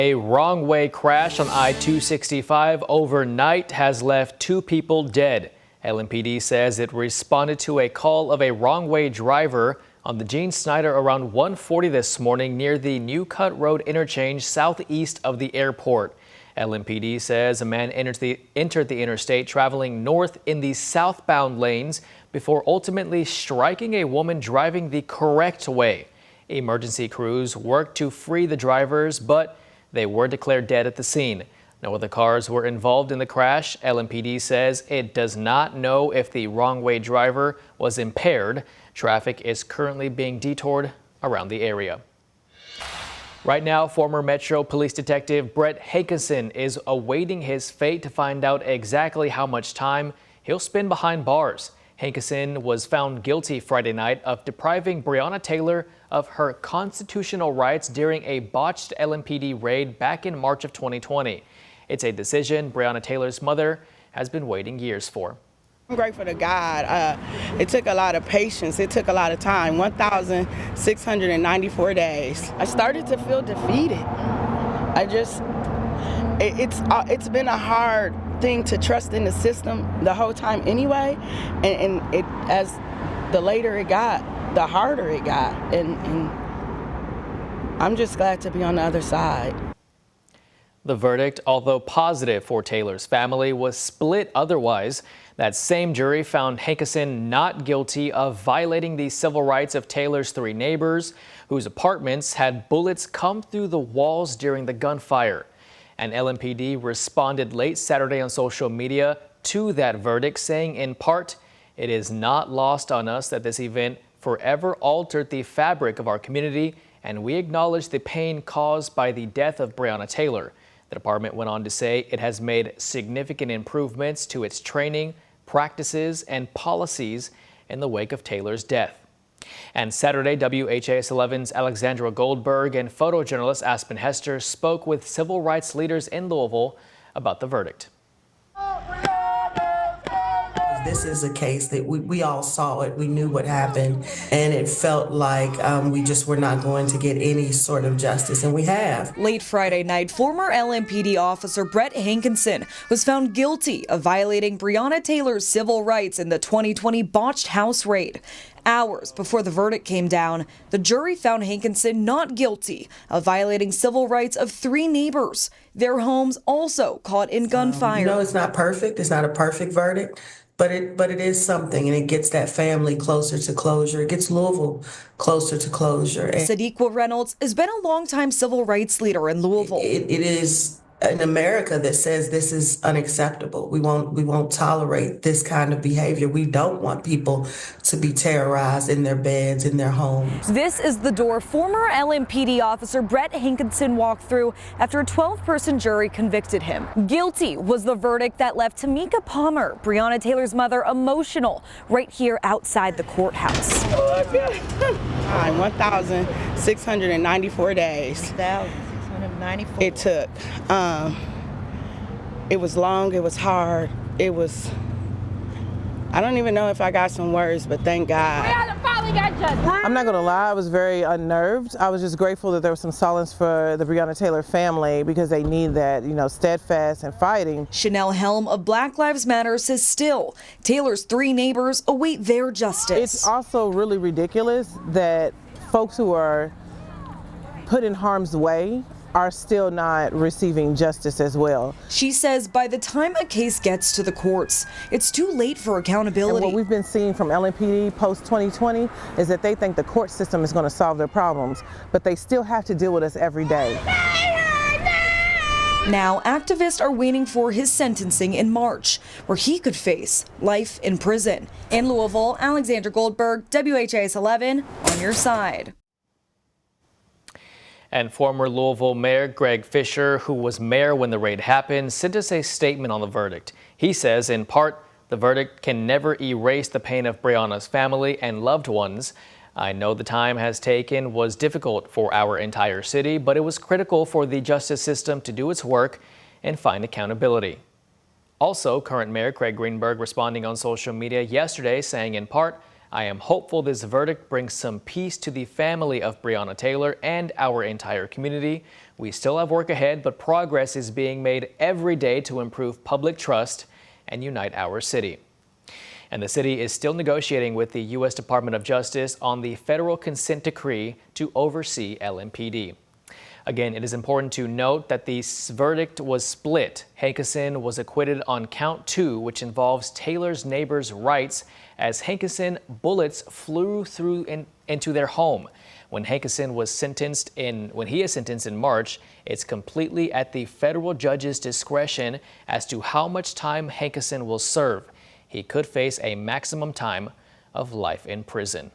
A wrong-way crash on I-265 overnight has left 2 people dead. LMPD says it responded to a call of a wrong-way driver on the Gene Snyder around 1:40 this morning near the New Cut Road interchange southeast of the airport. LMPD says a man entered the interstate traveling north in the southbound lanes before ultimately striking a woman driving the correct way. Emergency crews worked to free the drivers, but they were declared dead at the scene. No other cars were involved in the crash. LMPD says it does not know if the wrong-way driver was impaired. Traffic is currently being detoured around the area. Right now, former Metro Police Detective Brett Hankinson is awaiting his fate to find out exactly how much time he'll spend behind bars. Hankinson was found guilty Friday night of depriving Briana Taylor of her constitutional rights during a botched LMPD raid back in March of 2020. It's a decision Briana Taylor's mother has been waiting years for. I'm grateful to God. It took a lot of patience. It took a lot of time, 1,694 days. I started to feel defeated. It's been a hard thing to trust in the system the whole time anyway, and as the later it got, the harder it got, and I'm just glad to be on the other side. The verdict, although positive for Taylor's family, was split otherwise. That same jury found Hankinson not guilty of violating the civil rights of Taylor's 3 neighbors, whose apartments had bullets come through the walls during the gunfire. And LMPD responded late Saturday on social media to that verdict, saying in part, "It is not lost on us that this event forever altered the fabric of our community, and we acknowledge the pain caused by the death of Briana Taylor." The department went on to say it has made significant improvements to its training, practices, and policies in the wake of Taylor's death. And Saturday, WHAS11's Alexandra Goldberg and photojournalist Aspen Hester spoke with civil rights leaders in Louisville about the verdict. This is a case that we all saw it. We knew what happened, and it felt like we just were not going to get any sort of justice, and we have. Late Friday night, former LMPD officer Brett Hankinson was found guilty of violating Briana Taylor's civil rights in the 2020 botched house raid. Hours before the verdict came down, the jury found Hankinson not guilty of violating civil rights of 3 neighbors. Their homes also caught in gunfire. It's not perfect. It's not a perfect verdict. But it is something, and it gets that family closer to closure. It gets Louisville closer to closure. Sadiqa Reynolds has been a longtime civil rights leader in Louisville. It is an America that says this is unacceptable. We won't tolerate this kind of behavior. We don't want people to be terrorized in their beds, in their homes. This is the door former LMPD officer Brett Hankinson walked through after a 12-person jury convicted him. Guilty was the verdict that left Tamika Palmer, Briana Taylor's mother, emotional right here outside the courthouse. 1,694 days. It took. It was long, it was hard, I don't even know if I got some words, but thank God. I'm not gonna lie, I was very unnerved. I was just grateful that there was some solace for the Briana Taylor family, because they need that, steadfast and fighting. Chanel Helm of Black Lives Matter says still, Taylor's 3 neighbors await their justice. It's also really ridiculous that folks who are put in harm's way are still not receiving justice as well. She says by the time a case gets to the courts, it's too late for accountability. And what we've been seeing from LMPD post-2020 is that they think the court system is going to solve their problems, but they still have to deal with us every day. Now, activists are waiting for his sentencing in March, where he could face life in prison. In Louisville, Alexandra Goldberg, WHAS11, on your side. And former Louisville Mayor Greg Fisher, who was mayor when the raid happened, sent us a statement on the verdict. He says, in part, the verdict can never erase the pain of Briana's family and loved ones. I know the time has taken was difficult for our entire city, but it was critical for the justice system to do its work and find accountability. Also, current Mayor Craig Greenberg responding on social media yesterday, saying in part, I am hopeful this verdict brings some peace to the family of Briana Taylor and our entire community. We still have work ahead, but progress is being made every day to improve public trust and unite our city. And the city is still negotiating with the U.S. Department of Justice on the federal consent decree to oversee LMPD. Again, it is important to note that the verdict was split. Hankerson was acquitted on count 2, which involves Taylor's neighbors' rights, as Hankerson bullets flew through into their home. When Hankerson was sentenced in March, it's completely at the federal judge's discretion as to how much time Hankerson will serve. He could face a maximum time of life in prison.